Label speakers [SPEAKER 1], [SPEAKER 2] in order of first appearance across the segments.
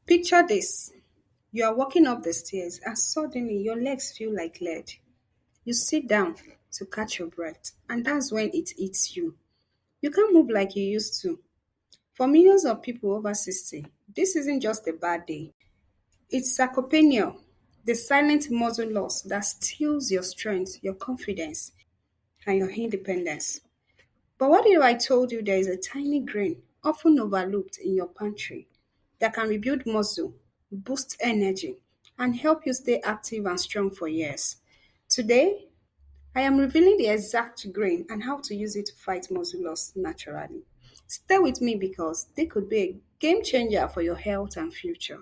[SPEAKER 1] Picture this. You are walking up the stairs and suddenly your legs feel like lead. You sit down to catch your breath, and that's when it hits you. You can't move like you used to. For millions of people over 60, this isn't just a bad day. It's sarcopenia, the silent muscle loss that steals your strength, your confidence, and your independence. But what if I told you there is a tiny grain, often overlooked in your pantry, that can rebuild muscle, boost energy, and help you stay active and strong for years? Today, I am revealing the exact grain and how to use it to fight muscle loss naturally. Stay with me because they could be a game changer for your health and future.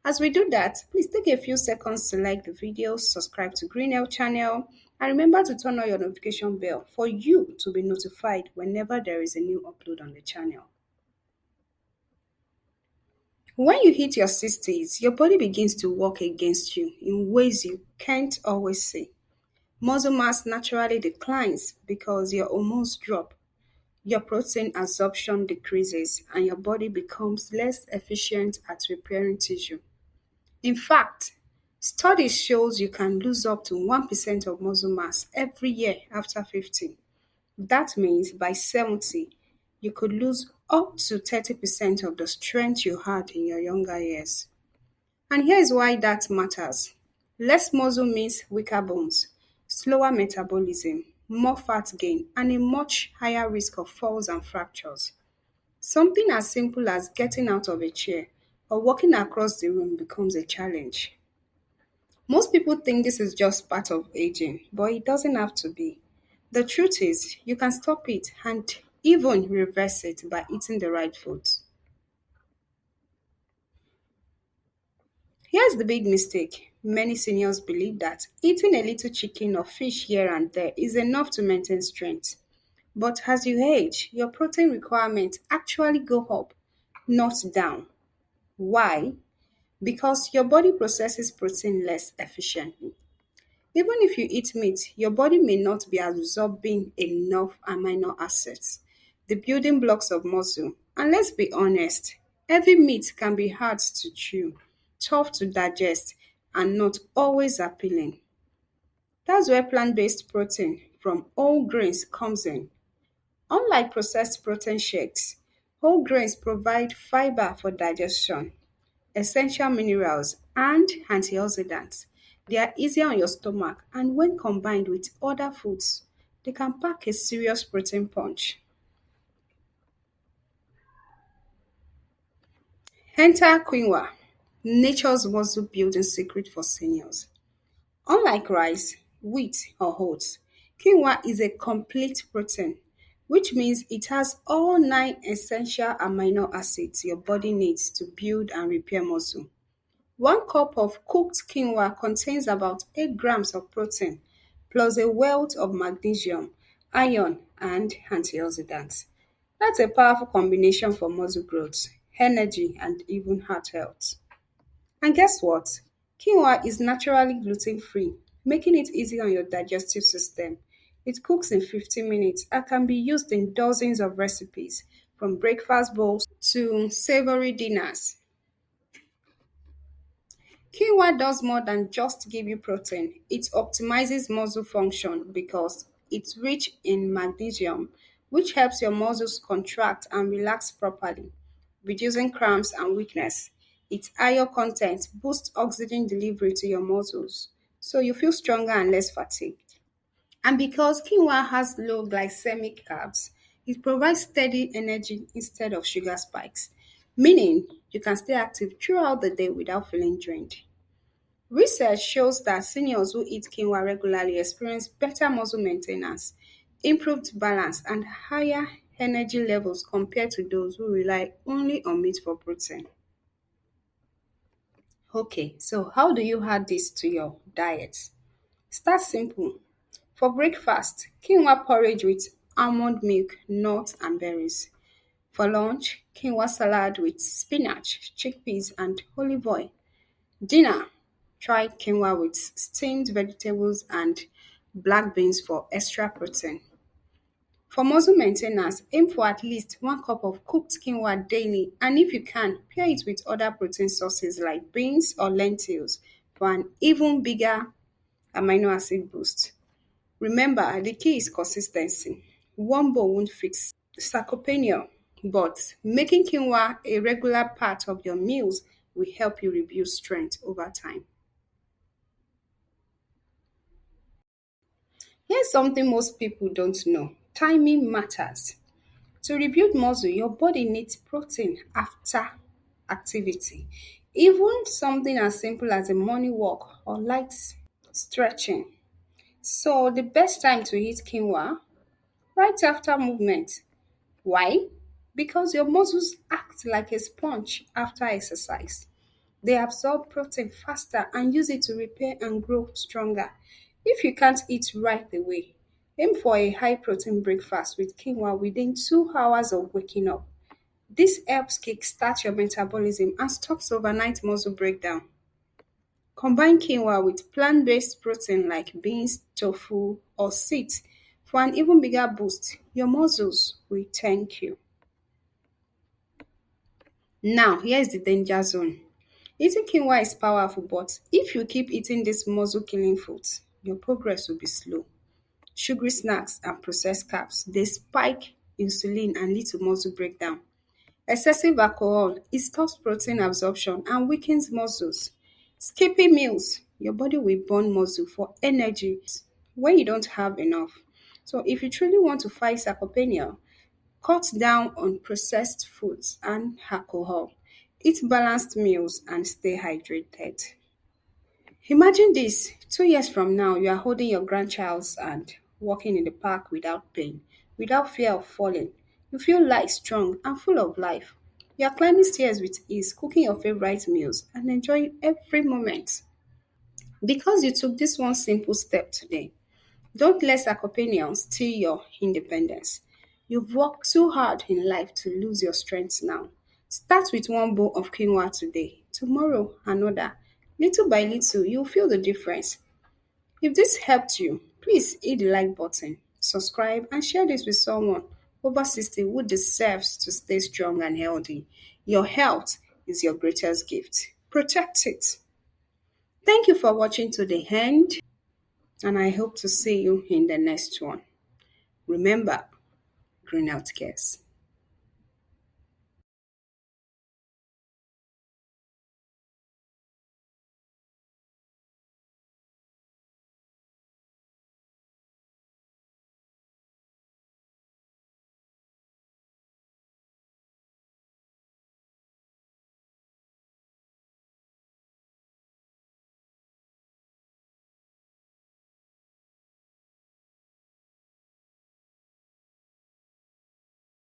[SPEAKER 1] As we do that, please take a few seconds to like the video, subscribe to Green Health channel, and remember to turn on your notification bell for you to be notified whenever there is a new upload on the channel. When you hit your 60s, your body begins to work against you in ways you can't always see. Muscle mass naturally declines because your hormones drop, your protein absorption decreases, and your body becomes less efficient at repairing tissue. In fact, studies shows you can lose up to 1% of muscle mass every year after 50. That means by 70, you could lose up to 30% of the strength you had in your younger years. And here's why that matters. Less muscle means weaker bones, slower metabolism, more fat gain, and a much higher risk of falls and fractures. Something as simple as getting out of a chair or walking across the room becomes a challenge. Most people think this is just part of aging, but it doesn't have to be. The truth is, you can stop it and even reverse it by eating the right foods. Here's the big mistake. Many seniors believe that eating a little chicken or fish here and there is enough to maintain strength. But as you age, your protein requirements actually go up, not down. Why? Because your body processes protein less efficiently. Even if you eat meat, your body may not be absorbing enough amino acids, the building blocks of muscle. And let's be honest, heavy meat can be hard to chew, tough to digest, and not always appealing. That's where plant-based protein from whole grains comes in. Unlike processed protein shakes, whole grains provide fiber for digestion, essential minerals, and antioxidants. They are easier on your stomach, and when combined with other foods, they can pack a serious protein punch. Enter quinoa, nature's muscle building secret for seniors. Unlike rice, wheat, or oats, quinoa is a complete protein, which means it has all nine essential amino acids your body needs to build and repair muscle. 1 cup of cooked quinoa contains about 8 grams of protein, plus a wealth of magnesium, iron, and antioxidants. That's a powerful combination for muscle growth, energy, and even heart health. And guess what? Quinoa is naturally gluten-free, making it easy on your digestive system. It cooks in 15 minutes and can be used in dozens of recipes, from breakfast bowls to savory dinners. Quinoa does more than just give you protein. It optimizes muscle function because it's rich in magnesium, which helps your muscles contract and relax properly, reducing cramps and weakness. Its iron content boosts oxygen delivery to your muscles, so you feel stronger and less fatigued. And because quinoa has low glycemic carbs, it provides steady energy instead of sugar spikes, meaning you can stay active throughout the day without feeling drained. Research shows that seniors who eat quinoa regularly experience better muscle maintenance, improved balance, and higher energy levels compared to those who rely only on meat for protein. Okay, so how do you add this to your diet? Start simple. For breakfast, quinoa porridge with almond milk, nuts, and berries. For lunch, quinoa salad with spinach, chickpeas, and olive oil. Dinner, try quinoa with steamed vegetables and black beans for extra protein. For muscle maintenance, aim for at least 1 cup of cooked quinoa daily, and if you can, pair it with other protein sources like beans or lentils for an even bigger amino acid boost. Remember, the key is consistency. One bowl won't fix sarcopenia, but making quinoa a regular part of your meals will help you rebuild strength over time. Here's something most people don't know: timing matters. To rebuild muscle, your body needs protein after activity. Even something as simple as a morning walk or light stretching. So, the best time to eat quinoa right after movement. Why? Because your muscles act like a sponge after exercise. They absorb protein faster and use it to repair and grow stronger. If you can't eat right away, aim for a high protein breakfast with quinoa within 2 hours of waking up. This helps kickstart your metabolism and stops overnight muscle breakdown. Combine quinoa with plant-based protein like beans, tofu, or seeds for an even bigger boost. Your muscles will thank you. Now, here's the danger zone. Eating quinoa is powerful, but if you keep eating these muscle killing foods, your progress will be slow. Sugary snacks and processed carbs, they spike insulin and lead to muscle breakdown. Excessive alcohol, it stops protein absorption and weakens muscles. Skipping meals, your body will burn muscle for energy when you don't have enough. So if you truly want to fight sarcopenia, cut down on processed foods and alcohol. Eat balanced meals and stay hydrated. Imagine this: 2 years from now, you are holding your grandchild's hand, walking in the park without pain, without fear of falling. You feel light, strong, and full of life. You are climbing stairs with ease, cooking your favorite meals, and enjoying every moment. Because you took this one simple step today. Don't let sarcopenia steal your independence. You've worked too hard in life to lose your strength now. Start with one bowl of quinoa today. Tomorrow, another. Little by little, you'll feel the difference. If this helped you, please hit the like button, subscribe, and share this with someone over 60 who deserves to stay strong and healthy. Your health is your greatest gift. Protect it. Thank you for watching to the end, and I hope to see you in the next one. Remember, green out cares.